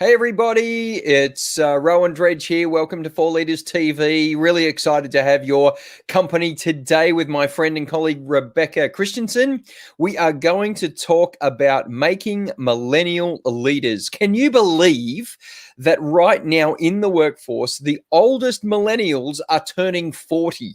Hey everybody, it's Rowan Dredge here. Welcome to 4Leaders TV. Really excited to have your company today with my friend and colleague Rebecca Christianson. We are going to talk about making millennial leaders. Can you believe that right now in the workforce, the oldest millennials are turning 40?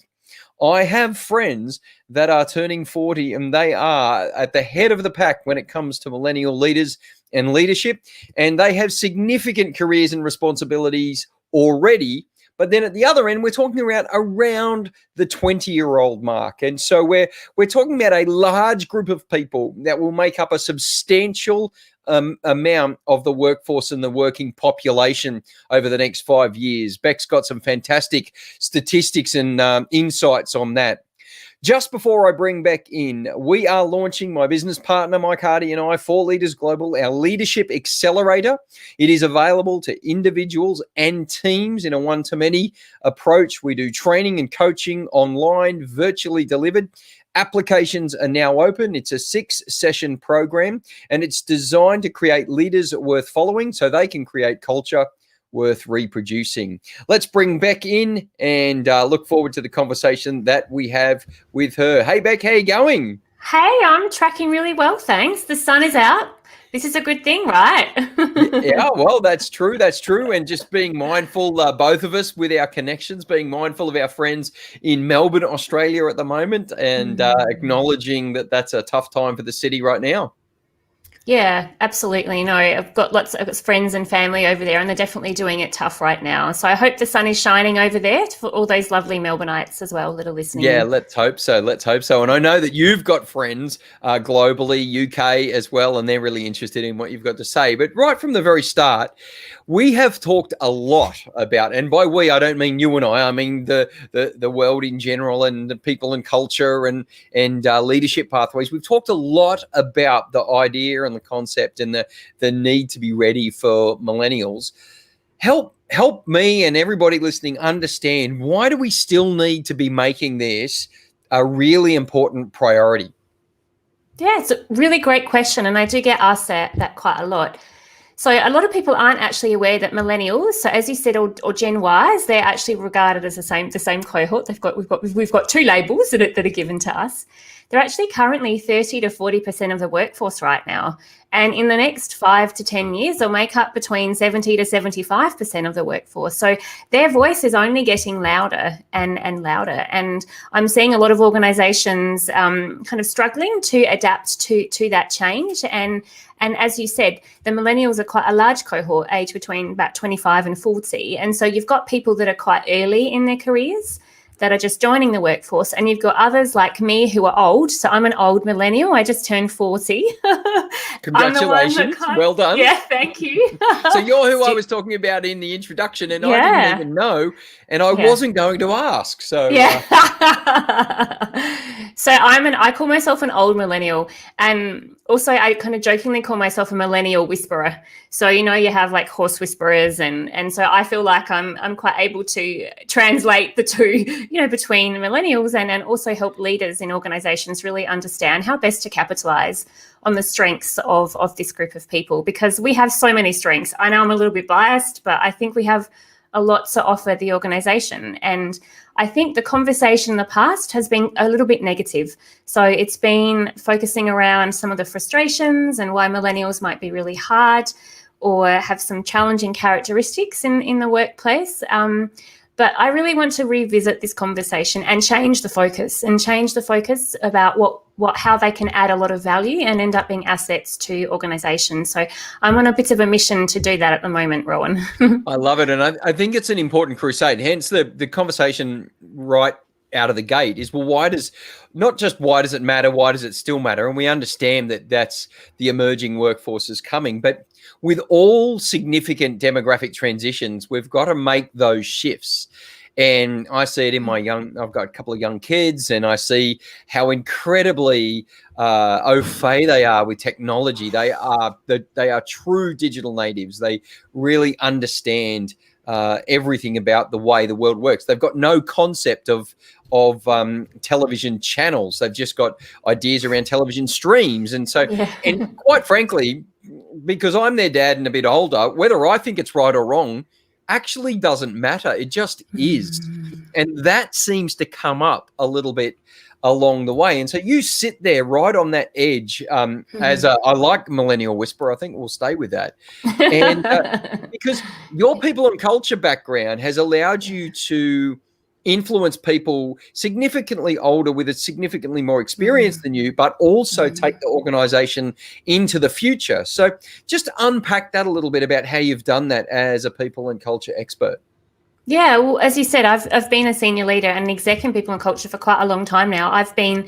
I have friends that are turning 40 and they are at the head of the pack when it comes to millennial leaders and leadership, and they have significant careers and responsibilities already. But then at the other end, we're talking around the 20-year-old mark. And so we're talking about a large group of people that will make up a substantial amount of the workforce and the working population over the next 5 years. Beck's got some fantastic statistics and insights on that. Just before I bring Beck in, we are launching, my business partner, Mike Hardy and I, 4Leaders Global, our Leadership Accelerator. It is available to individuals and teams in a one-to-many approach. We do training and coaching online, virtually delivered. Applications are now open. It's a 6-session program, and it's designed to create leaders worth following so they can create culture worth reproducing. Let's bring Beck in and look forward to the conversation that we have with her. Hey, Beck, how you going? Hey, I'm tracking really well, thanks. The sun is out. This is a good thing, right? Yeah, well, that's true. That's true. And just being mindful, both of us with our connections, being mindful of our friends in Melbourne, Australia at the moment, and acknowledging that that's a tough time for the city right now. Yeah, absolutely. No, I've got lots of friends and family over there, and they're definitely doing it tough right now. So I hope the sun is shining over there for all those lovely Melbourneites as well that are listening. Yeah, let's hope so. Let's hope so. And I know that you've got friends globally, UK as well, and they're really interested in what you've got to say. But right from the very start, we have talked a lot about, and by we, I don't mean you and I mean the world in general and the people and culture and leadership pathways. We've talked a lot about the idea and the concept and the need to be ready for millennials. Help me and everybody listening understand, why do we still need to be making this a really important priority? Yeah, it's a really great question, and I do get asked that quite a lot. So a lot of people aren't actually aware that millennials, so as you said, or Gen Ys, they're actually regarded as the same cohort. We've got two labels that are given to us. They're actually currently 30 to 40% of the workforce right now. And in the next 5 to 10 years, they'll make up between 70 to 75% of the workforce. So their voice is only getting louder and louder. And I'm seeing a lot of organizations kind of struggling to adapt to that change. And as you said, the millennials are quite a large cohort, aged between about 25 and 40. And so you've got people that are quite early in their careers that are just joining the workforce. And you've got others like me who are old. So I'm an old millennial. I just turned 40. Congratulations. Well done. Yeah, thank you. So you're who I was talking about in the introduction, and I didn't even know, and I wasn't going to ask. So yeah. So I call myself an old millennial, and also I kind of jokingly call myself a millennial whisperer. So you have like horse whisperers, and so I feel like I'm quite able to translate the two, between millennials and also help leaders in organizations really understand how best to capitalize on the strengths of this group of people, because we have so many strengths. I know I'm a little bit biased, but I think we have a lot to offer the organization. And I think the conversation in the past has been a little bit negative. So it's been focusing around some of the frustrations and why millennials might be really hard or have some challenging characteristics in the workplace. But I really want to revisit this conversation and change the focus about how they can add a lot of value and end up being assets to organizations. So I'm on a bit of a mission to do that at the moment, Rowan. I love it. And I think it's an important crusade. Hence the conversation right out of the gate is, well, why does it matter? Why does it still matter? And we understand that that's the emerging workforce is coming. But with all significant demographic transitions, we've got to make those shifts. And I see it in I've got a couple of young kids, and I see how incredibly au fait they are with technology. They are true digital natives. They really understand everything about the way the world works. They've got no concept of television channels. They've just got ideas around television streams. And so, and quite frankly, because I'm their dad and a bit older, whether I think it's right or wrong actually doesn't matter. It just is. And that seems to come up a little bit along the way. And so you sit there right on that edge I like millennial whisperer. I think we'll stay with that. And because your people and culture background has allowed you to influence people significantly older with a significantly more experience than you, but also take the organization into the future. So just unpack that a little bit about how you've done that as a people and culture expert. Yeah, well, as you said, I've been a senior leader and exec in people and culture for quite a long time now. I've been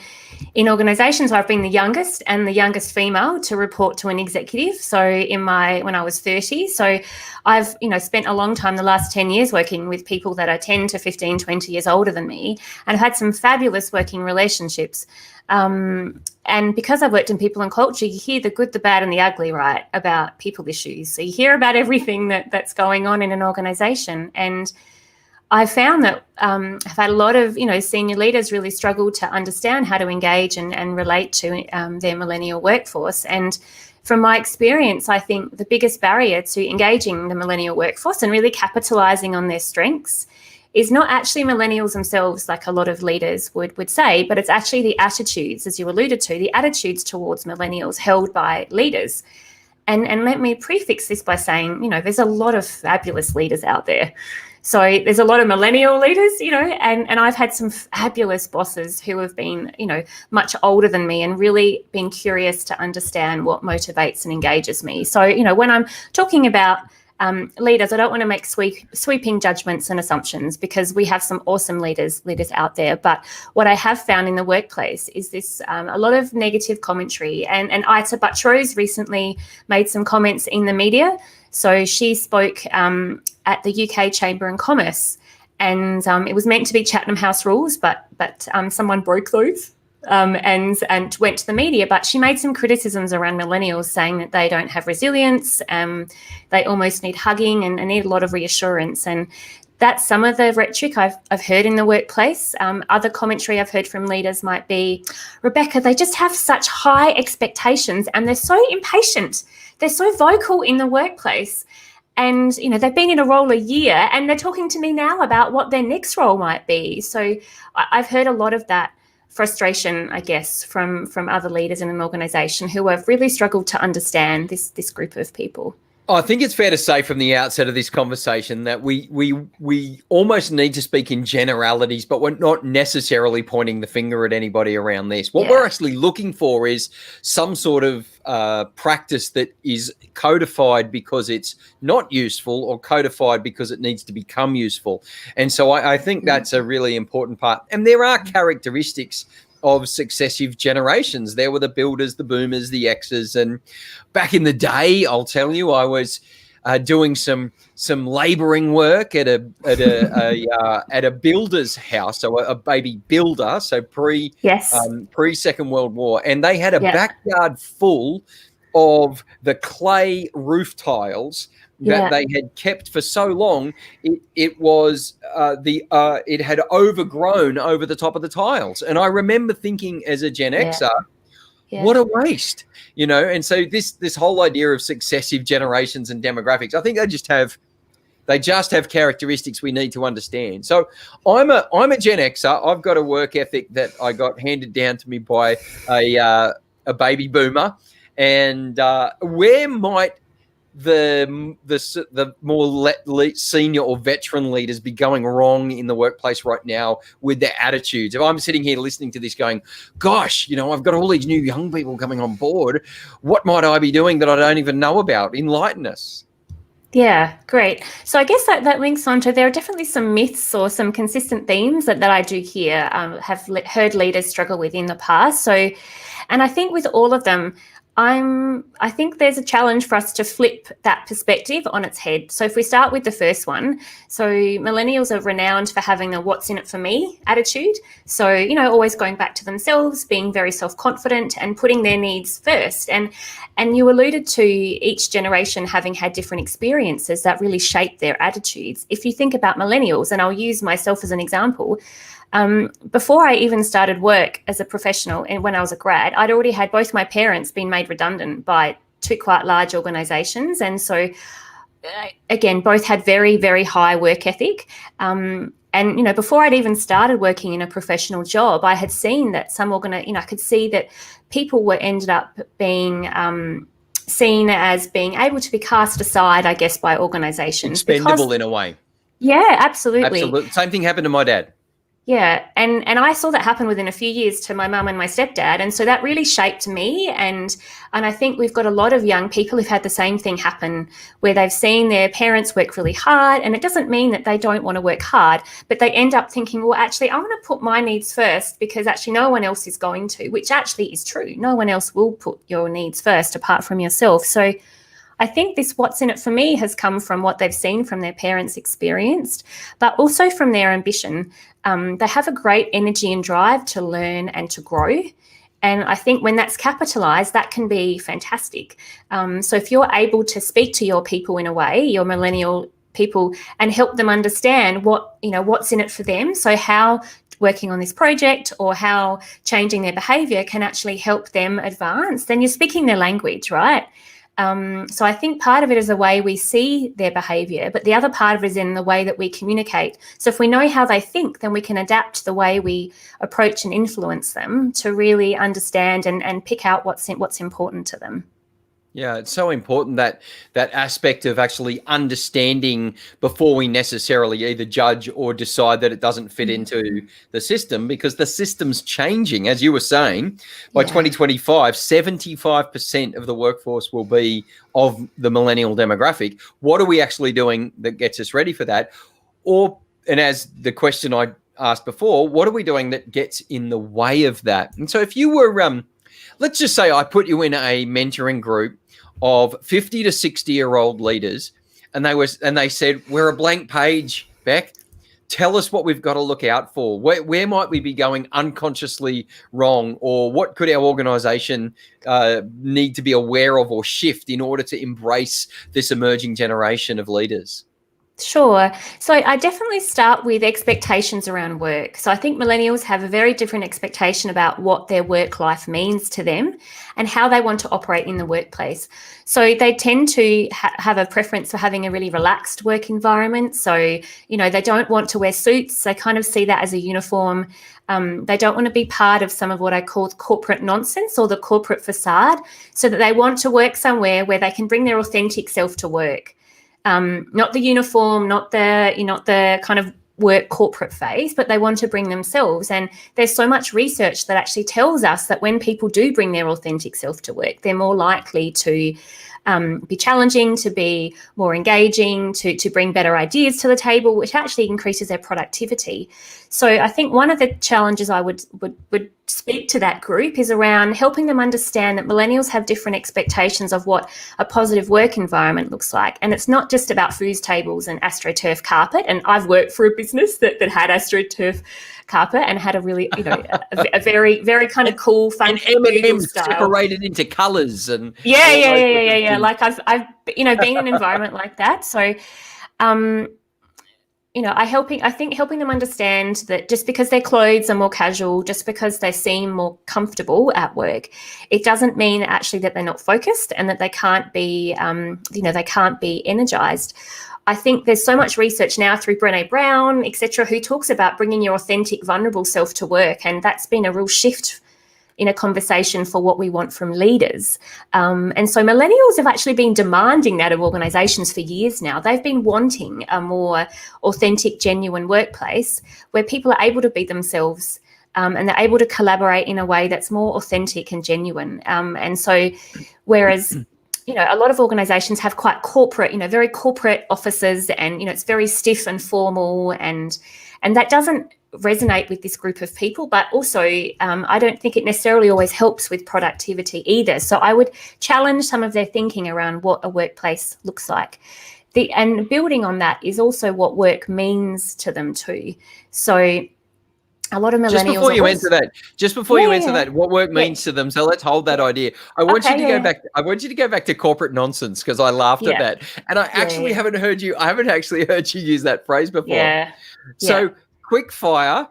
in organisations where I've been the youngest and the youngest female to report to an executive. So when I was 30, so I've spent a long time, the last 10 years, working with people that are 10 to 15, 20 years older than me, and I've had some fabulous working relationships. And because I've worked in people and culture, you hear the good, the bad, and the ugly, right, about people issues. So you hear about everything that's going on in an organisation. And I found that I've had a lot of, senior leaders really struggle to understand how to engage and relate to their millennial workforce. And from my experience, I think the biggest barrier to engaging the millennial workforce and really capitalising on their strengths is not actually millennials themselves, like a lot of leaders would say, but it's actually the attitudes, as you alluded to, the attitudes towards millennials held by leaders. And let me prefix this by saying, there's a lot of fabulous leaders out there. So there's a lot of millennial leaders, and I've had some fabulous bosses who have been, much older than me and really been curious to understand what motivates and engages me. So, when I'm talking about leaders, I don't want to make sweeping judgments and assumptions, because we have some awesome leaders out there. But what I have found in the workplace is this a lot of negative commentary. And Ita Buttrose recently made some comments in the media. So she spoke at the UK Chamber and Commerce, and it was meant to be Chatham House rules, but someone broke those. And went to the media, but she made some criticisms around millennials, saying that they don't have resilience, they almost need hugging and need a lot of reassurance. And that's some of the rhetoric I've heard in the workplace. Other commentary I've heard from leaders might be, Rebecca, they just have such high expectations and they're so impatient. They're so vocal in the workplace. And, they've been in a role a year and they're talking to me now about what their next role might be. So I've heard a lot of that frustration, I guess, from other leaders in an organisation who have really struggled to understand this group of people. I think it's fair to say from the outset of this conversation that we almost need to speak in generalities, but we're not necessarily pointing the finger at anybody around this. What we're actually looking for is some sort of practice that is codified because it's not useful, or codified because it needs to become useful. And so I think that's a really important part. And there are characteristics of successive generations. There were the builders, the boomers, the X's, and back in the day, I'll tell you, I was doing some labouring work at a builder's house, so a baby builder, so pre Second World War, and they had a backyard full of the clay roof tiles that they had kept for so long, it had overgrown over the top of the tiles. And I remember thinking as a Gen Xer, what a waste, And so this whole idea of successive generations and demographics, I think they just have characteristics we need to understand. So I'm a Gen Xer. I've got a work ethic that I got handed down to me by a baby boomer, and where might the more senior or veteran leaders be going wrong in the workplace right now with their attitudes? If I'm sitting here listening to this going, gosh, I've got all these new young people coming on board, what might I be doing that I don't even know about? Enlighten us. Yeah, great. So I guess that links on to, there are definitely some myths or some consistent themes that I do hear, have heard leaders struggle with in the past. So, and I think with all of them, I think there's a challenge for us to flip that perspective on its head. So if we start with the first one, so millennials are renowned for having a what's in it for me attitude. So, always going back to themselves, being very self-confident and putting their needs first. And you alluded to each generation having had different experiences that really shape their attitudes. If you think about millennials, and I'll use myself as an example, before I even started work as a professional and when I was a grad, I'd already had both my parents being made redundant by two quite large organizations. And so, again, both had very, very high work ethic. And, before I'd even started working in a professional job, I had seen that I could see that people ended up being seen as being able to be cast aside, I guess, by organizations. Expendable in a way. Yeah, absolutely. Absolutely. Same thing happened to my dad. Yeah, and I saw that happen within a few years to my mum and my stepdad, and so that really shaped me. And I think we've got a lot of young people who've had the same thing happen, where they've seen their parents work really hard, and it doesn't mean that they don't want to work hard, but they end up thinking, well, actually, I want to put my needs first because actually no one else is going to, which actually is true. No one else will put your needs first apart from yourself. So I think this what's in it for me has come from what they've seen from their parents experienced, but also from their ambition. They have a great energy and drive to learn and to grow. And I think when that's capitalized, that can be fantastic. So if you're able to speak to your people in a way, your millennial people, and help them understand what's in it for them. So how working on this project or how changing their behavior can actually help them advance, then you're speaking their language, right? So I think part of it is the way we see their behaviour, but the other part of it is in the way that we communicate. So if we know how they think, then we can adapt the way we approach and influence them to really understand and pick out what's important to them. Yeah, it's so important that aspect of actually understanding before we necessarily either judge or decide that it doesn't fit into the system, because the system's changing. As you were saying, by 2025, 75% of the workforce will be of the millennial demographic. What are we actually doing that gets us ready for that? And as the question I asked before, what are we doing that gets in the way of that? And so if you were, let's just say I put you in a mentoring group of 50 to 60-year-old leaders, and they said, we're a blank page, Beck. Tell us what we've got to look out for. Where might we be going unconsciously wrong, or what could our organisation need to be aware of or shift in order to embrace this emerging generation of leaders? Sure. So I definitely start with expectations around work. So I think millennials have a very different expectation about what their work life means to them and how they want to operate in the workplace. So they tend to have a preference for having a really relaxed work environment. So, they don't want to wear suits. They kind of see that as a uniform. They don't want to be part of some of what I call corporate nonsense or the corporate facade, so that they want to work somewhere where they can bring their authentic self to work. Not the uniform, not the kind of work corporate phase, but they want to bring themselves. And there's so much research that actually tells us that when people do bring their authentic self to work, they're more likely to be challenging, to be more engaging, to bring better ideas to the table, which actually increases their productivity. So I think one of the challenges I would speak to that group is around helping them understand that millennials have different expectations of what a positive work environment looks like. And it's not just about foos tables and AstroTurf carpet. And I've worked for a business that had AstroTurf carpet and had a really, a very, very kind of cool, fun M&M separated into colours and yeah. Like I've been in an environment like that. So, I think helping them understand that just because their clothes are more casual, just because they seem more comfortable at work, it doesn't mean actually that they're not focused and that they can't be, they can't be energized. I think there's so much research now through Brené Brown, et cetera, who talks about bringing your authentic, vulnerable self to work. And that's been a real shift in a conversation for what we want from leaders. And so millennials have actually been demanding that of organisations for years now. They've been wanting a more authentic, genuine workplace where people are able to be themselves and they're able to collaborate in a way that's more authentic and genuine. And so whereas a lot of organisations have quite corporate, very corporate offices and, it's very stiff and formal and that doesn't resonate with this group of people, but also I don't think it necessarily always helps with productivity either. So I would challenge some of their thinking around what a workplace looks like. And building on that is also what work means to them too. So a lot of millennials. Just before you answer that, what work means to them. So let's hold that idea. I want you to go back. I want you to go back to corporate nonsense because I laughed at that, and I actually haven't heard you. I haven't actually heard you use that phrase before. Yeah. So quick fire.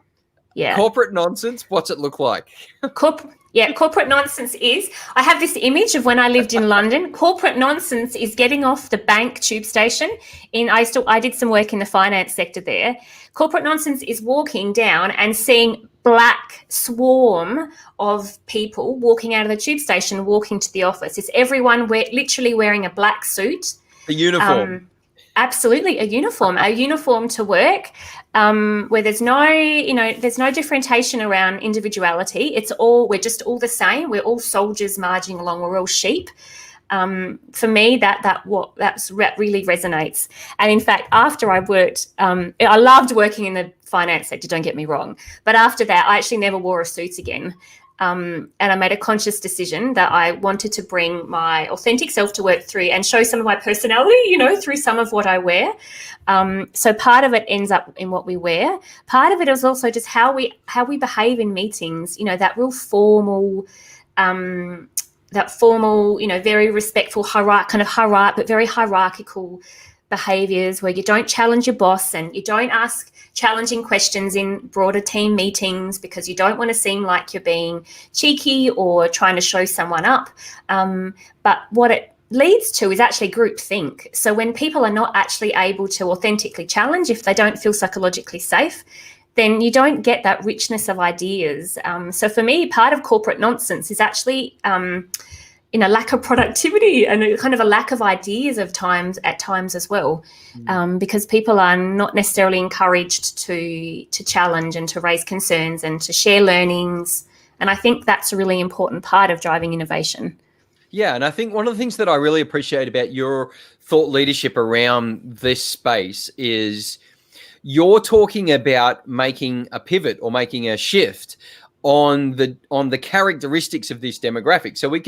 Yeah. Corporate nonsense. What's it look like? Yeah, corporate nonsense is, I have this image of when I lived in London. Corporate nonsense is getting off the Bank tube station. I did some work in the finance sector there. Corporate nonsense is walking down and seeing black swarm of people walking out of the tube station, walking to the office. It's everyone literally wearing a black suit. A uniform. Absolutely, a uniform to work, where there's no differentiation around individuality. We're just all the same. We're all soldiers marching along. We're all sheep. For me, that really resonates. And in fact, after I worked, I loved working in the finance sector. Don't get me wrong, but after that, I actually never wore a suit again. And I made a conscious decision that I wanted to bring my authentic self to work through and show some of my personality, through some of what I wear. So part of it ends up in what we wear. Part of it is also just how we behave in meetings, that real formal, very respectful, but very hierarchical behaviours where you don't challenge your boss and you don't ask challenging questions in broader team meetings because you don't want to seem like you're being cheeky or trying to show someone up. But what it leads to is actually groupthink. So when people are not actually able to authentically challenge, if they don't feel psychologically safe, then you don't get that richness of ideas. So for me, part of corporate nonsense is actually lack of productivity and a kind of a lack of ideas at times as well, because people are not necessarily encouraged to challenge and to raise concerns and to share learnings. And I think that's a really important part of driving innovation. Yeah, and I think one of the things that I really appreciate about your thought leadership around this space is you're talking about making a pivot or making a shift on the characteristics of this demographic. So we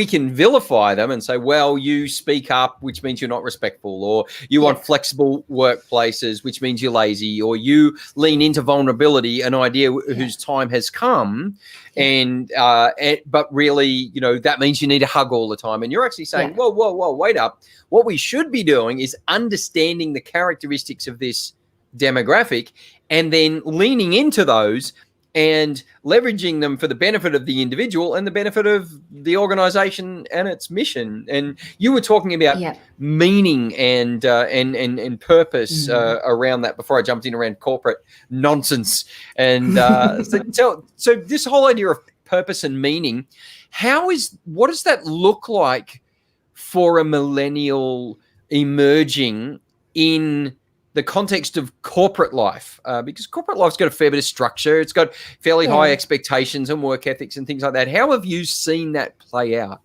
can vilify them and say, well, you speak up, which means you're not respectful, or you want flexible workplaces, which means you're lazy, or you lean into vulnerability, an idea whose time has come, but really, that means you need a hug all the time. And you're actually saying, whoa, wait up. What we should be doing is understanding the characteristics of this demographic and then leaning into those and leveraging them for the benefit of the individual and the benefit of the organization and its mission. And you were talking about meaning and purpose around that before I jumped in around corporate nonsense. And so this whole idea of purpose and meaning, what does that look like for a millennial emerging in the context of corporate life, because corporate life's got a fair bit of structure. It's got fairly high expectations and work ethics and things like that. How have you seen that play out?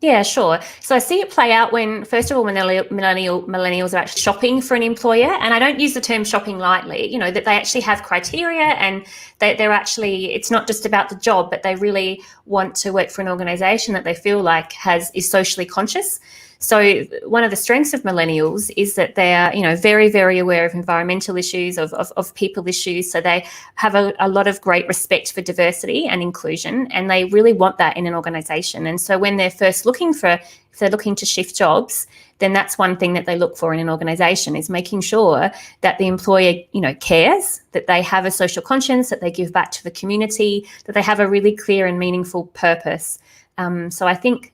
Yeah, sure. So I see it play out when, first of all, when millennials are actually shopping for an employer. And I don't use the term shopping lightly, that they actually have criteria and they're actually, it's not just about the job, but they really want to work for an organization that they feel like is socially conscious. So one of the strengths of millennials is that they are, very, very aware of environmental issues, of people issues. So they have a lot of great respect for diversity and inclusion, and they really want that in an organization. And so when they're first if they're looking to shift jobs, then that's one thing that they look for in an organization, is making sure that the employer, cares, that they have a social conscience, that they give back to the community, that they have a really clear and meaningful purpose. So I think,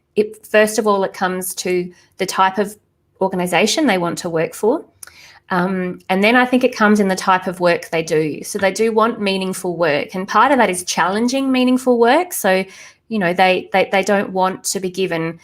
first of all, it comes to the type of organisation they want to work for. And then I think it comes in the type of work they do. So they do want meaningful work. And part of that is challenging meaningful work. So, they don't want to be given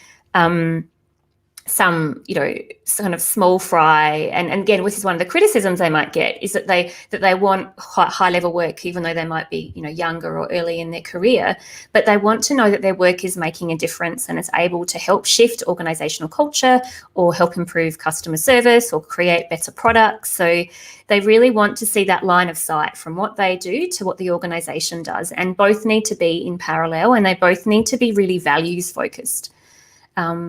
some, kind of small fry. And again, this is one of the criticisms they might get, is that they want high level work, even though they might be, younger or early in their career, but they want to know that their work is making a difference and it's able to help shift organizational culture or help improve customer service or create better products. So they really want to see that line of sight from what they do to what the organization does, and both need to be in parallel, and they both need to be really values focused.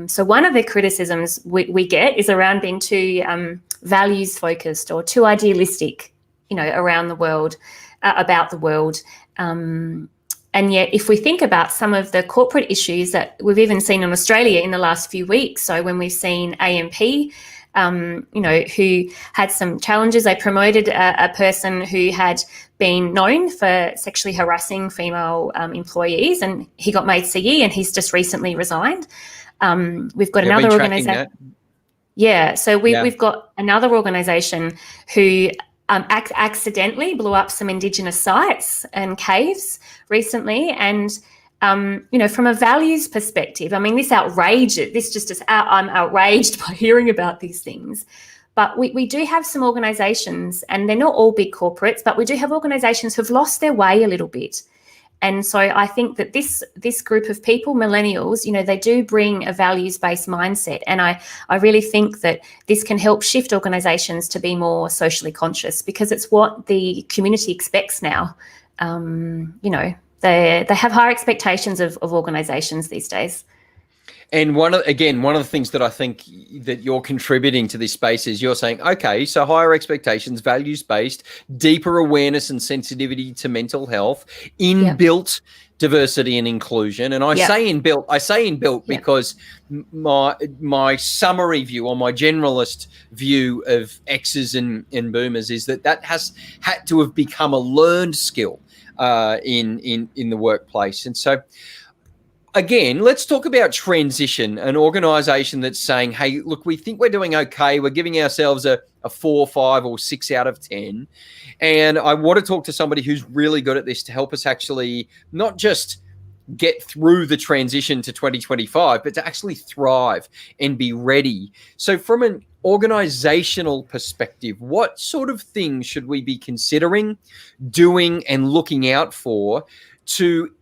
So one of the criticisms we get is around being too values focused or too idealistic, around the world, about the world. And yet, if we think about some of the corporate issues that we've even seen in Australia in the last few weeks, so when we've seen AMP who had some challenges. They promoted a person who had been known for sexually harassing female employees, and he got made CE, and he's just recently resigned. We've got another organisation. Yeah, so we've got another organisation who accidentally blew up some Indigenous sites and caves recently, and from a values perspective, I mean, I'm outraged by hearing about these things. But we do have some organisations, and they're not all big corporates, but we do have organisations who've lost their way a little bit. And so I think that this group of people, millennials, they do bring a values-based mindset. And I really think that this can help shift organisations to be more socially conscious, because it's what the community expects now. They have higher expectations of organisations these days. And one of the things that I think that you're contributing to this space is you're saying, okay, so higher expectations, values-based, deeper awareness and sensitivity to mental health, inbuilt diversity and inclusion. And I say inbuilt because my summary view, or my generalist view of X's and boomers, is that has had to have become a learned skill in the workplace. And so, again, let's talk about transition, an organisation that's saying, hey, look, we think we're doing okay. We're giving ourselves a 4, 5 or 6 out of 10. And I want to talk to somebody who's really good at this to help us actually not just get through the transition to 2025, but to actually thrive and be ready. So from an organizational perspective, what sort of things should we be considering, doing and looking out for to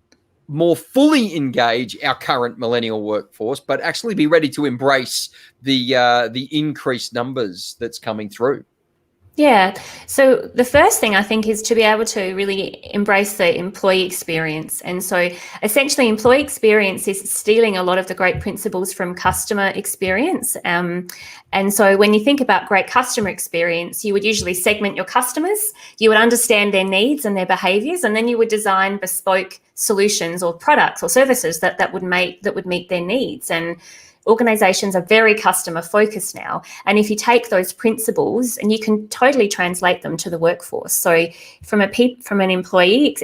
more fully engage our current millennial workforce, but actually be ready to embrace the increased numbers that's coming through? Yeah. So the first thing I think is to be able to really embrace the employee experience. And so essentially employee experience is stealing a lot of the great principles from customer experience. And so when you think about great customer experience, you would usually segment your customers, you would understand their needs and their behaviors, and then you would design bespoke solutions or products or services that would meet their needs. And organizations are very customer focused now. And if you take those principles and you can totally translate them to the workforce. So from an employee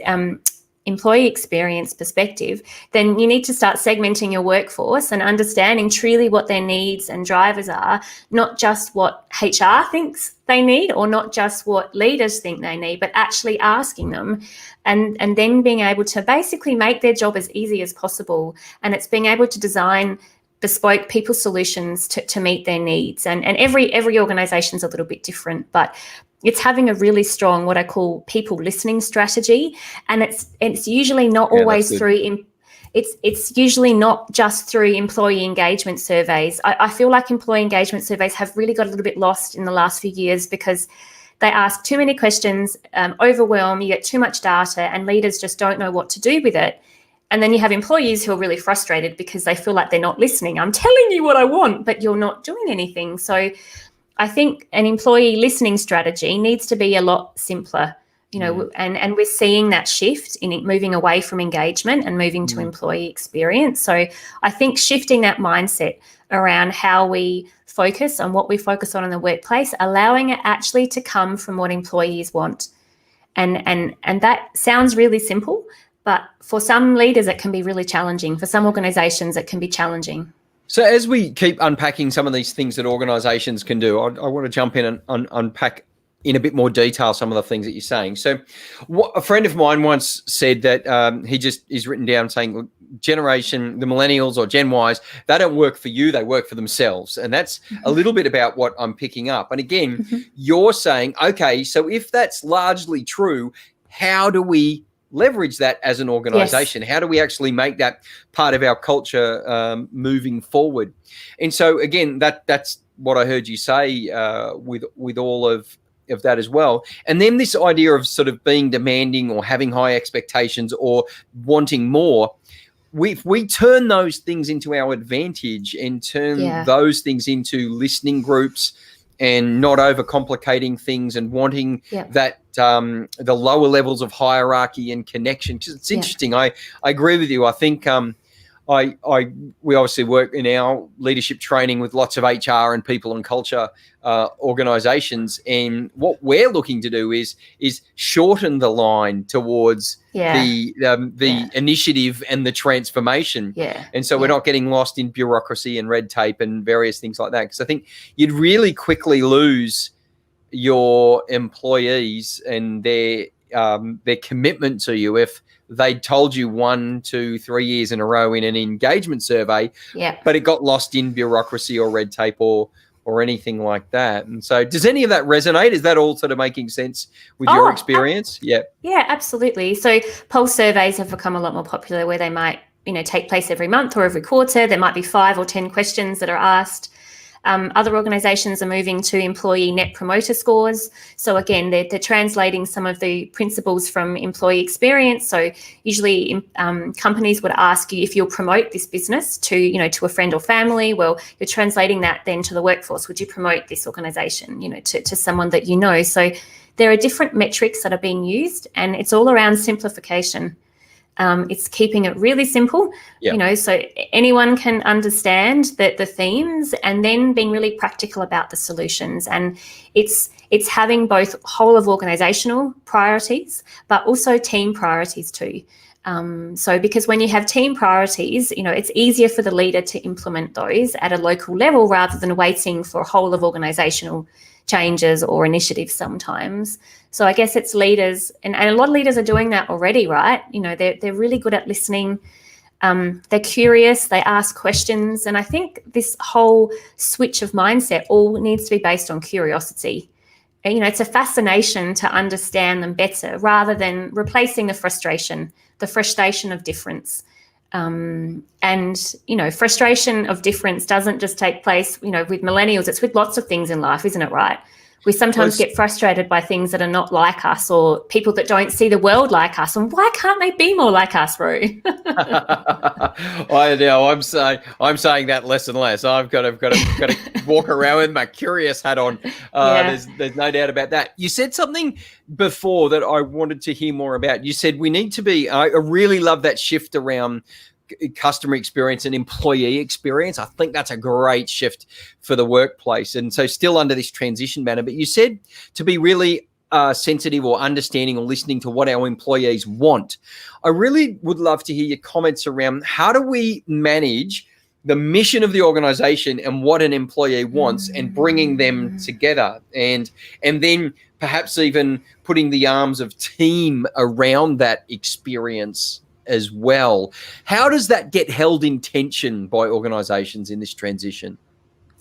experience perspective, then you need to start segmenting your workforce and understanding truly what their needs and drivers are, not just what HR thinks they need or not just what leaders think they need, but actually asking them and then being able to basically make their job as easy as possible. And it's being able to design bespoke people solutions to meet their needs. And every organisation is a little bit different, but it's having a really strong, what I call people listening strategy. And it's usually not always through, it's usually not just through employee engagement surveys. I feel like employee engagement surveys have really got a little bit lost in the last few years because they ask too many questions, overwhelm, you get too much data, and leaders just don't know what to do with it. And then you have employees who are really frustrated because they feel like they're not listening. I'm telling you what I want, but you're not doing anything. So I think an employee listening strategy needs to be a lot simpler, and we're seeing that shift in it, moving away from engagement and moving to employee experience. So I think shifting that mindset around how we focus on what we focus on in the workplace, allowing it actually to come from what employees want. And that sounds really simple, but for some leaders, it can be really challenging. For some organizations, it can be challenging. So as we keep unpacking some of these things that organizations can do, I want to jump in and unpack in a bit more detail some of the things that you're saying. So a friend of mine once said that he just is written down saying, generation, the millennials or Gen Ys, they don't work for you, they work for themselves. And that's a little bit about what I'm picking up. And again, you're saying, okay, so if that's largely true, how do we leverage that as an organization? Yes. How do we actually make that part of our culture moving forward? And so again, that's what I heard you say with all of that as well. And then this idea of sort of being demanding or having high expectations or wanting more, we turn those things into our advantage and turn those things into listening groups and not overcomplicating things and wanting that the lower levels of hierarchy and connection. It's interesting. I agree with you. I think we obviously work in our leadership training with lots of HR and people and culture organizations, and what we're looking to do is shorten the line towards the initiative and the transformation. And so we're not getting lost in bureaucracy and red tape and various things like that, because I think you'd really quickly lose your employees and their commitment to you if they told you 1, 2, 3 years in a row in an engagement survey, but it got lost in bureaucracy or red tape or anything like that. And so does any of that resonate? Is that all sort of making sense with your experience? Yeah, absolutely. So pulse surveys have become a lot more popular, where they might, take place every month or every quarter. There might be 5 or 10 questions that are asked. Other organisations are moving to employee net promoter scores. So again, they're translating some of the principles from employee experience. So usually companies would ask you if you'll promote this business to, to a friend or family. Well, you're translating that then to the workforce. Would you promote this organisation, to someone that you know? So there are different metrics that are being used, and it's all around simplification. It's keeping it really simple, so anyone can understand the themes, and then being really practical about the solutions. And it's having both whole of organisational priorities, but also team priorities too. So because when you have team priorities, it's easier for the leader to implement those at a local level rather than waiting for whole of organisational changes or initiatives sometimes. So I guess it's leaders, and a lot of leaders are doing that already, right? They're really good at listening. They're curious, they ask questions. And I think this whole switch of mindset all needs to be based on curiosity. It's a fascination to understand them better rather than replacing the frustration of difference. And frustration of difference doesn't just take place, with millennials. It's with lots of things in life, isn't it, right? We sometimes get frustrated by things that are not like us, or people that don't see the world like us. And why can't they be more like us, Roo? I know. I'm saying that less and less. I've got to walk around with my curious hat on. There's no doubt about that. You said something before that I wanted to hear more about. You said we need to be. I really love that shift around customer experience and employee experience. I think that's a great shift for the workplace. And so still under this transition banner, but you said to be really sensitive or understanding or listening to what our employees want. I really would love to hear your comments around how do we manage the mission of the organization and what an employee wants and bringing them together, and then perhaps even putting the arms of team around that experience as well. How does that get held in tension by organizations in this transition?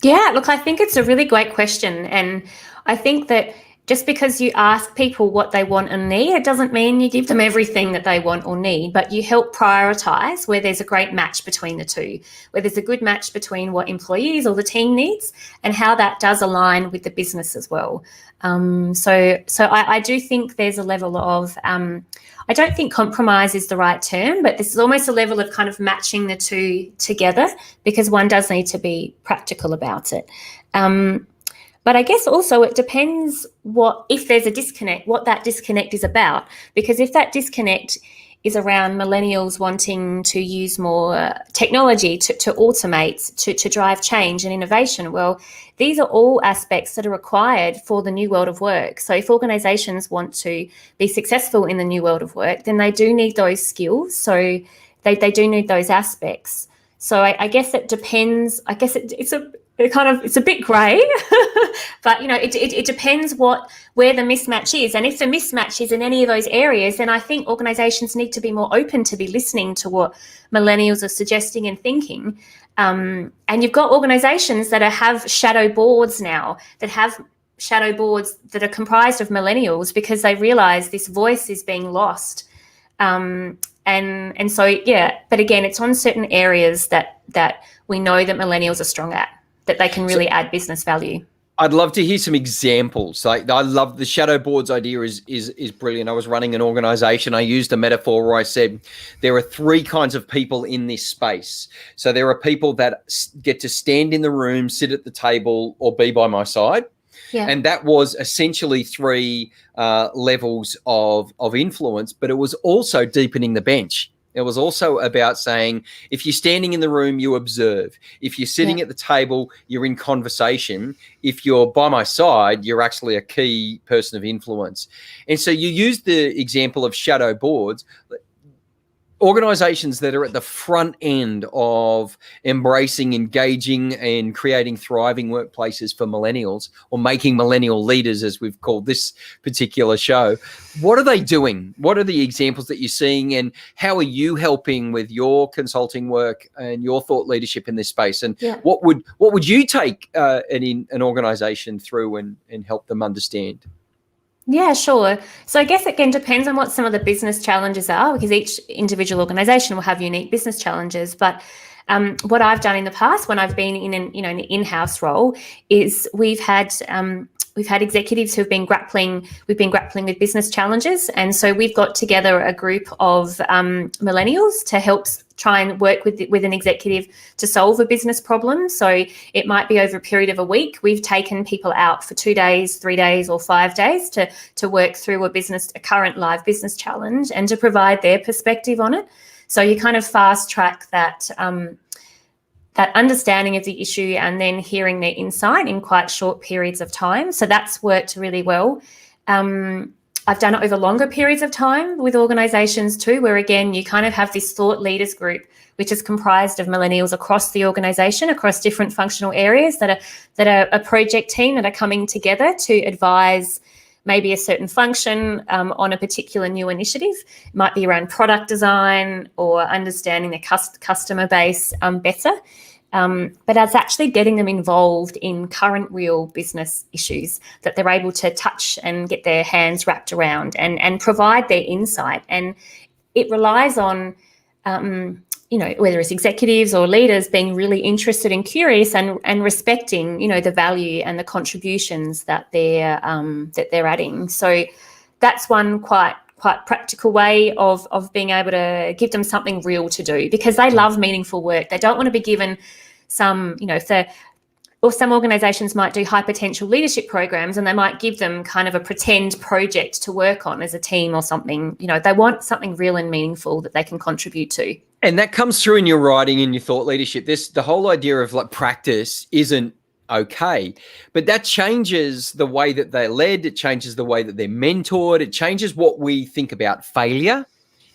Yeah, look, I think it's a really great question. And I think that just because you ask people what they want and need, it doesn't mean you give them everything that they want or need, but you help prioritize where there's a great match between the two, where there's a good match between what employees or the team needs and how that does align with the business as well. So I do think there's a level of, I don't think compromise is the right term, but this is almost a level of kind of matching the two together, because one does need to be practical about it. But I guess also it depends if there's a disconnect, what that disconnect is about. Because if that disconnect is around millennials wanting to use more technology to automate, to drive change and innovation, well, these are all aspects that are required for the new world of work. So if organisations want to be successful in the new world of work, then they do need those skills. So they do need those aspects. So I guess it depends. I guess it's a bit grey, but it depends where the mismatch is. And if the mismatch is in any of those areas, then I think organisations need to be more open to be listening to what millennials are suggesting and thinking. And you've got organisations that have shadow boards now, that have shadow boards that are comprised of millennials, because they realise this voice is being lost. And so, yeah, but again, it's on certain areas that we know that millennials are strong at, that they can really add business value. I'd love to hear some examples. I love the shadow boards idea is brilliant. I was running an organization. I used a metaphor where I said there are 3 kinds of people in this space. So there are people that get to stand in the room, sit at the table, or be by my side. Yeah. And that was essentially 3 levels of influence, but it was also deepening the bench. It was also about saying, if you're standing in the room, you observe. If you're sitting at the table, you're in conversation. If you're by my side, you're actually a key person of influence. And so you use the example of shadow boards. Organizations that are at the front end of embracing, engaging, and creating thriving workplaces for millennials, or making millennial leaders, as we've called this particular show. What are they doing? What are the examples that you're seeing, and how are you helping with your consulting work and your thought leadership in this space? And what would you take an organization through and help them understand? Yeah, sure. So I guess, again, depends on what some of the business challenges are, because each individual organization will have unique business challenges. But what I've done in the past when I've been in an in-house role is we've had executives who've been grappling with business challenges. And so we've got together a group of millennials to help try and work with an executive to solve a business problem. So it might be over a period of a week. We've taken people out for 2 days, 3 days, or 5 days to work through a current live business challenge and to provide their perspective on it. So you kind of fast track that understanding of the issue and then hearing their insight in quite short periods of time. So that's worked really well. I've done it over longer periods of time with organisations too, where, again, you kind of have this thought leaders group, which is comprised of millennials across the organisation, across different functional areas that are a project team that are coming together to advise maybe a certain function on a particular new initiative. It might be around product design or understanding the customer base better. But it's actually getting them involved in current real business issues that they're able to touch and get their hands wrapped around and provide their insight. And it relies on, whether it's executives or leaders being really interested and curious and respecting, the value and the contributions that they're adding. So that's one quite practical way of being able to give them something real to do, because they love meaningful work. They don't want to be given some organisations might do high potential leadership programs and they might give them kind of a pretend project to work on as a team or something. They want something real and meaningful that they can contribute to. And that comes through in your writing and your thought leadership. The whole idea of practice isn't okay, but that changes the way that they're led. It changes the way that they're mentored. It changes what we think about failure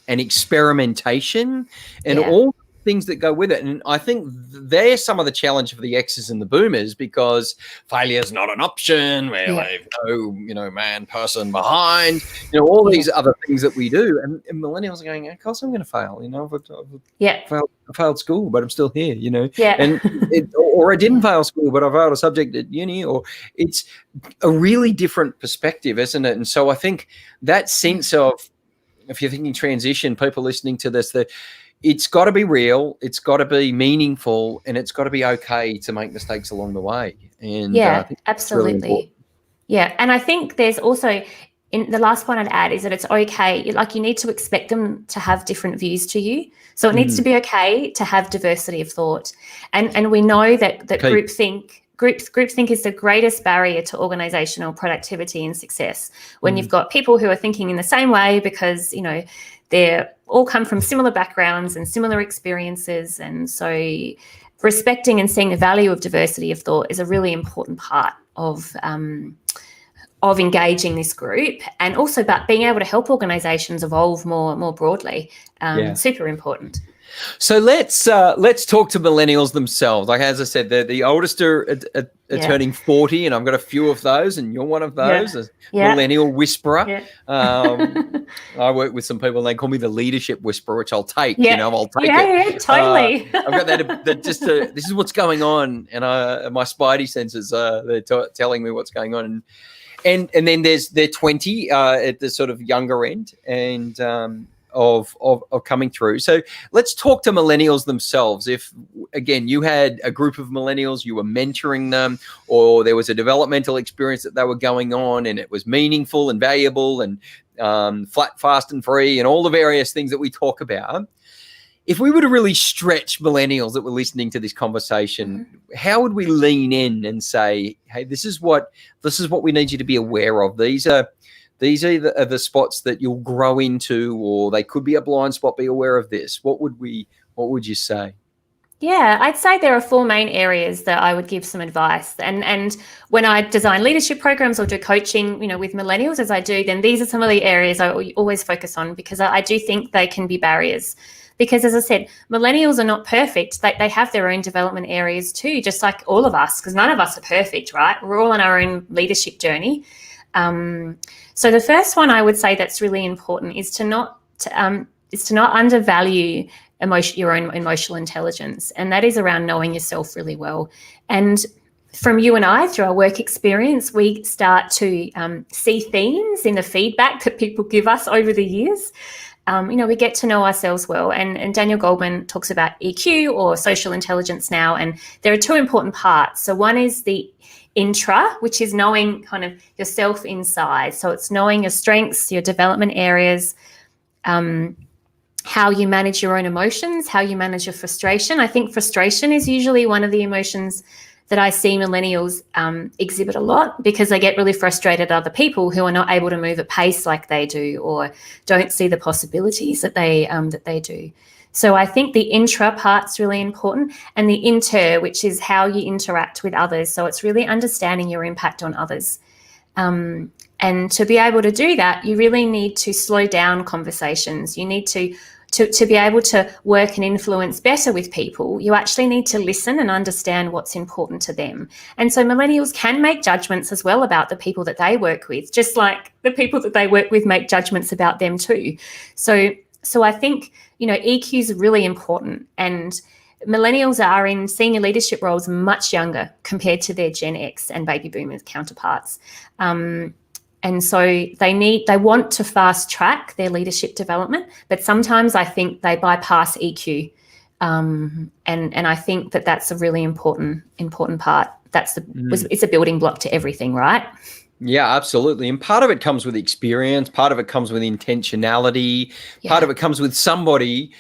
and experimentation and all things that go with it. And I think there's some of the challenge for the X's and the boomers, because failure is not an option. We leave no man, person behind, all these other things that we do. And millennials are going, of course I'm going to fail. I've failed school, but I'm still here, and or I didn't fail school, but I failed a subject at uni, or it's a really different perspective, isn't it? And so I think that sense of, if you're thinking transition, people listening to this, it's got to be real, it's got to be meaningful, and it's got to be okay to make mistakes along the way. And I think absolutely. Really and I think there's also, in the last point I'd add is that it's okay, you need to expect them to have different views to you. So it needs to be okay to have diversity of thought. And we know that groupthink is the greatest barrier to organisational productivity and success. When you've got people who are thinking in the same way, because they're all come from similar backgrounds and similar experiences, and so respecting and seeing the value of diversity of thought is a really important part of engaging this group, and also about being able to help organisations evolve more broadly. Super important. So let's talk to millennials themselves. Like, as I said, the oldest are turning 40, and I've got a few of those, and you're one of those, a millennial whisperer. I work with some people, and they call me the leadership whisperer, which I'll take. I'll take it. Yeah, totally. I've got that this is what's going on, and my spidey senses they're telling me what's going on, and then they're 20 at the sort of younger end, and of coming through. So let's talk to millennials themselves. If, again, you had a group of millennials, you were mentoring them, or there was a developmental experience that they were going on and it was meaningful and valuable and flat, fast and free and all the various things that we talk about. If we were to really stretch millennials that were listening to this conversation, how would we lean in and say, hey, this is what we need you to be aware of. These are these are the spots that you'll grow into, or they could be a blind spot. Be aware of this. What would you say? Yeah, I'd say there are four main areas that I would give some advice. And when I design leadership programs or do coaching, with millennials as I do, then these are some of the areas I always focus on, because I do think they can be barriers. Because as I said, millennials are not perfect. They have their own development areas too, just like all of us, because none of us are perfect, right? We're all on our own leadership journey. So the first one I would say that's really important is to not undervalue your own emotional intelligence, and that is around knowing yourself really well. And from you and I, through our work experience, we start to see themes in the feedback that people give us over the years. We get to know ourselves well, and Daniel Goleman talks about EQ, or social intelligence now, and there are two important parts. So one is the intra, which is knowing kind of yourself inside. So it's knowing your strengths, your development areas, how you manage your own emotions, how you manage your frustration. I think frustration is usually one of the emotions that I see millennials exhibit a lot, because they get really frustrated at other people who are not able to move at pace like they do, or don't see the possibilities that they do. So I think the intra part's really important, and the inter, which is how you interact with others. So it's really understanding your impact on others. And to be able to do that, you really need to slow down conversations. You need to be able to work and influence better with people. You actually need to listen and understand what's important to them. And so millennials can make judgments as well about the people that they work with, just like the people that they work with make judgments about them too. So I think, EQ is really important, and millennials are in senior leadership roles much younger compared to their Gen X and baby boomers counterparts. And so they want to fast track their leadership development, but sometimes I think they bypass EQ. And I think that's a really important part. It's a building block to everything, right? Yeah, absolutely. And part of it comes with experience. Part of it comes with intentionality. Yeah. Part of it comes with somebody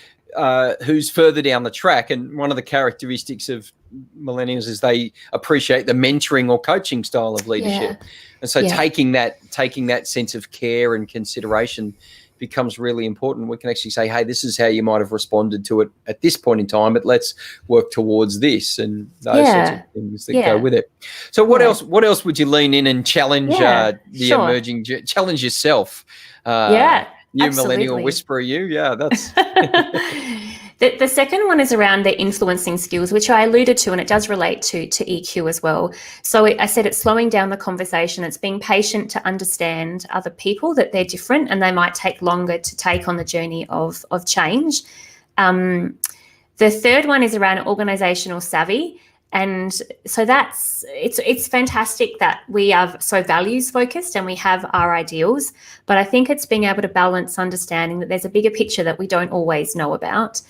who's further down the track. And one of the characteristics of millennials is they appreciate the mentoring or coaching style of leadership. Yeah. And so taking that sense of care and consideration becomes really important. We can actually say, hey, this is how you might have responded to it at this point in time, but let's work towards this, and those sorts of things that go with it. So what else would you lean in and challenge emerging, challenge yourself? You absolutely. Millennial whisperer, that's... The second one is around their influencing skills, which I alluded to, and it does relate to EQ as well. So I said it's slowing down the conversation. It's being patient to understand other people, that they're different and they might take longer to take on the journey of change. The third one is around organizational savvy. And so it's fantastic that we are so values focused and we have our ideals, but I think it's being able to balance understanding that there's a bigger picture that we don't always know about.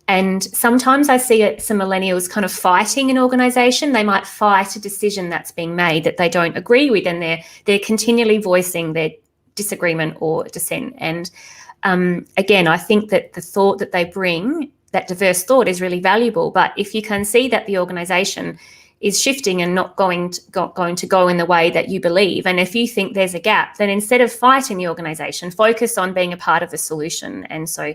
And sometimes I see some millennials kind of fighting an organization. They might fight a decision that's being made that they don't agree with, and they're continually voicing their disagreement or dissent. And again, I think that the thought that they bring, that diverse thought, is really valuable. But if you can see that the organisation is shifting and not going to go in the way that you believe, and if you think there's a gap, then instead of fighting the organisation, focus on being a part of the solution. And so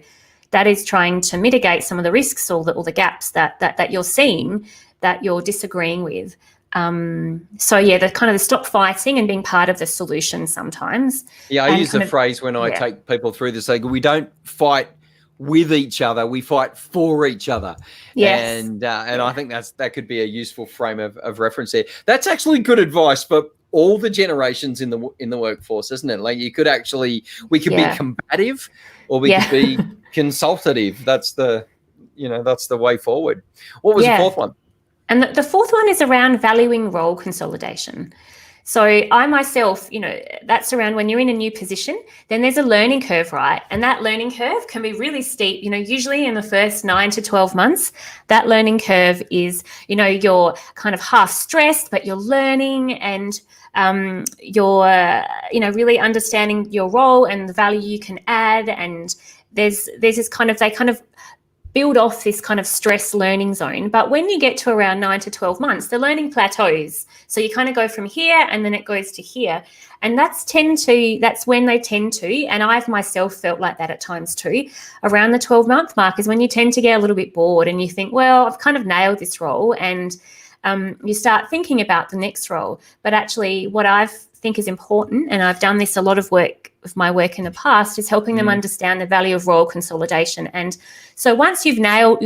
that is trying to mitigate some of the risks or the gaps that you're seeing, that you're disagreeing with. The kind of the stop fighting and being part of the solution sometimes. Yeah, I use the phrase when I take people through this, like, we don't fight with each other, we fight for each other. Yes. And I think that could be a useful frame of reference there. That's actually good advice for all the generations in the workforce, isn't it? Like, we could be combative, or we could be consultative. That's the way forward. What was the fourth one? And the fourth one is around valuing role consolidation. So I myself, that's around when you're in a new position, then there's a learning curve, right? And that learning curve can be really steep. Usually in the first 9 to 12 months, that learning curve is, you're kind of half stressed, but you're learning, and you're, really understanding your role and the value you can add. And there's this kind of, they kind of build off this kind of stress learning zone. But when you get to around 9 to 12 months, the learning plateaus. So you kind of go from here and then it goes to here. And that's when they tend to, and I've myself felt like that at times too, around the 12-month mark is when you tend to get a little bit bored and you think, well, I've kind of nailed this role, and you start thinking about the next role. But actually what I think is important, and I've done this a lot of my work in the past, is helping them understand the value of role consolidation. And so once you're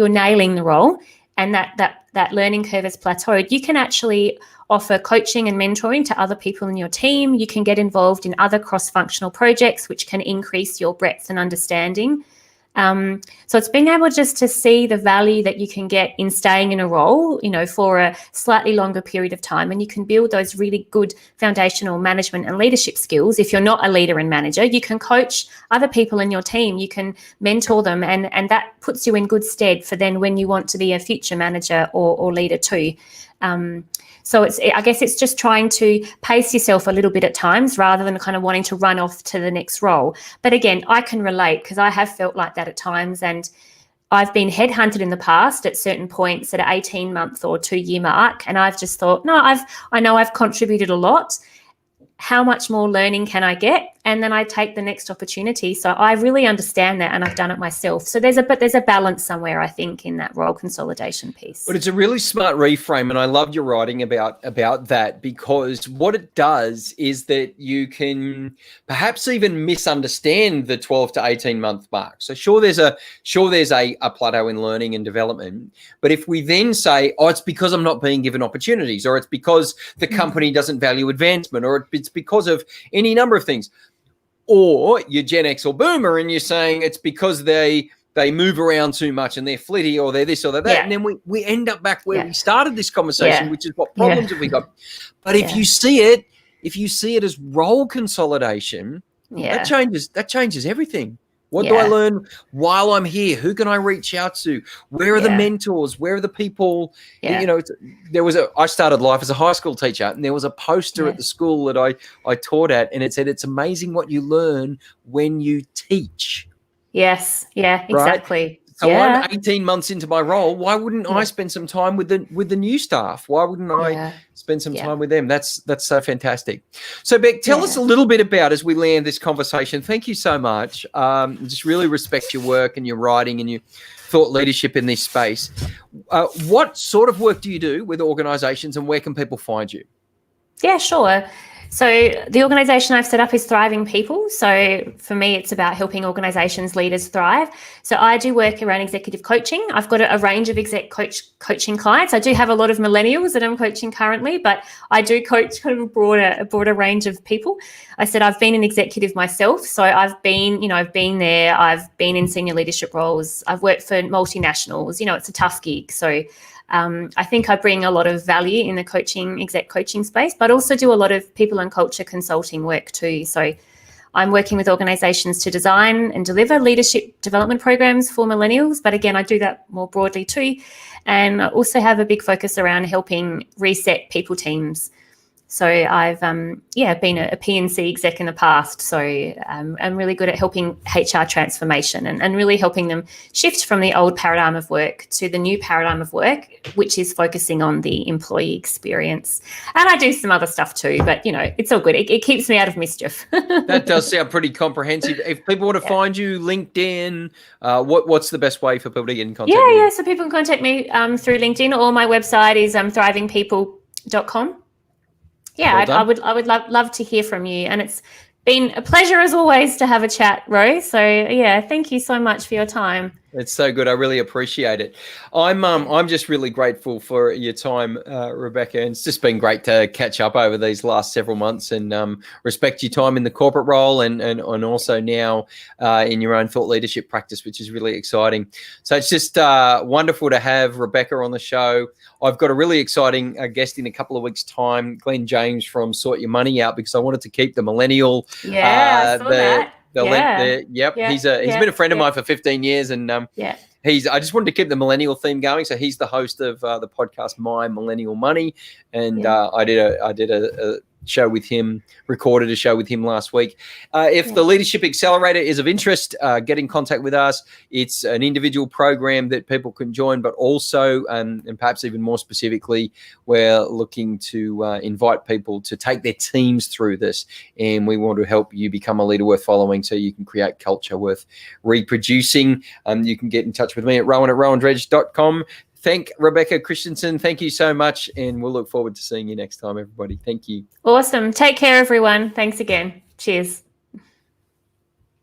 nailing the role and that learning curve has plateaued, you can actually offer coaching and mentoring to other people in your team. You can get involved in other cross-functional projects, which can increase your breadth and understanding. So it's being able just to see the value that you can get in staying in a role, for a slightly longer period of time. And you can build those really good foundational management and leadership skills. If you're not a leader and manager, you can coach other people in your team, you can mentor them, and that puts you in good stead for then when you want to be a future manager or leader too. So I guess it's just trying to pace yourself a little bit at times rather than kind of wanting to run off to the next role. But again, I can relate because I have felt like that at times, and I've been headhunted in the past at certain points at an 18-month or 2-year mark, and I've just thought, no, I know I've contributed a lot. How much more learning can I get? And then I take the next opportunity. So I really understand that, and I've done it myself. So there's a balance somewhere, I think, in that role consolidation piece. But it's a really smart reframe, and I loved your writing about that, because what it does is that you can perhaps even misunderstand the 12 to 18 month mark. So sure there's a plateau in learning and development, but if we then say, oh, it's because I'm not being given opportunities, or it's because the company doesn't value advancement, or it's because of any number of things. Or you're Gen X or Boomer and you're saying it's because they move around too much and they're flitty, or they're this or they're that. Yeah. And then we end up back where we started this conversation, which is what problems have we got. But if you see it as role consolidation, that changes everything. What do I learn while I'm here? Who can I reach out to? Where are the mentors? Where are the people? Yeah. I started life as a high school teacher, and there was a poster at the school that I taught at, and it said, it's amazing what you learn when you teach. Yes. Yeah, exactly. Right? So I'm 18 months into my role. Why wouldn't I spend some time with the new staff? Why wouldn't I spend some time with them? That's so fantastic. So Beck, tell us a little bit about, as we land this conversation. Thank you so much. Just really respect your work and your writing and your thought leadership in this space. What sort of work do you do with organisations, and where can people find you? Yeah, sure. So the organisation I've set up is Thriving People. So for me, it's about helping organisations, leaders thrive. So I do work around executive coaching. I've got a range of coaching clients. I do have a lot of millennials that I'm coaching currently, but I do coach kind of a broader range of people. I said I've been an executive myself. So I've been there. I've been in senior leadership roles. I've worked for multinationals. It's a tough gig. So I think I bring a lot of value in the exec coaching space, but also do a lot of people and culture consulting work too. So I'm working with organisations to design and deliver leadership development programs for millennials. But again, I do that more broadly too. And I also have a big focus around helping reset people teams. So I've been a P&C exec in the past. So I'm really good at helping HR transformation and really helping them shift from the old paradigm of work to the new paradigm of work, which is focusing on the employee experience. And I do some other stuff too, but it's all good. It keeps me out of mischief. That does sound pretty comprehensive. If people want to find you, LinkedIn, what's the best way for people to get in contact with you? Yeah. So people can contact me through LinkedIn, or my website is thrivingpeople.com. Yeah, well I would love to hear from you, and it's been a pleasure as always to have a chat, Rose. So thank you so much for your time. It's so good. I really appreciate it. I'm just really grateful for your time, Rebecca. And it's just been great to catch up over these last several months, and respect your time in the corporate role and also now in your own thought leadership practice, which is really exciting. So it's just wonderful to have Rebecca on the show. I've got a really exciting guest in a couple of weeks' time, Glenn James from Sort Your Money Out, because I wanted to keep the millennial. I saw that. He's been a friend of mine for 15 years, and I just wanted to keep the millennial theme going. So he's the host of the podcast My Millennial Money, and I did a show with him, recorded a show with him last week. If the Leadership Accelerator is of interest, get in contact with us. It's an individual program that people can join, but also, and perhaps even more specifically, we're looking to invite people to take their teams through this. And we want to help you become a leader worth following so you can create culture worth reproducing. You can get in touch with me at rowan@rowandredge.com. Thank Rebecca Christianson. Thank you so much. And we'll look forward to seeing you next time, everybody. Thank you. Awesome. Take care, everyone. Thanks again. Cheers.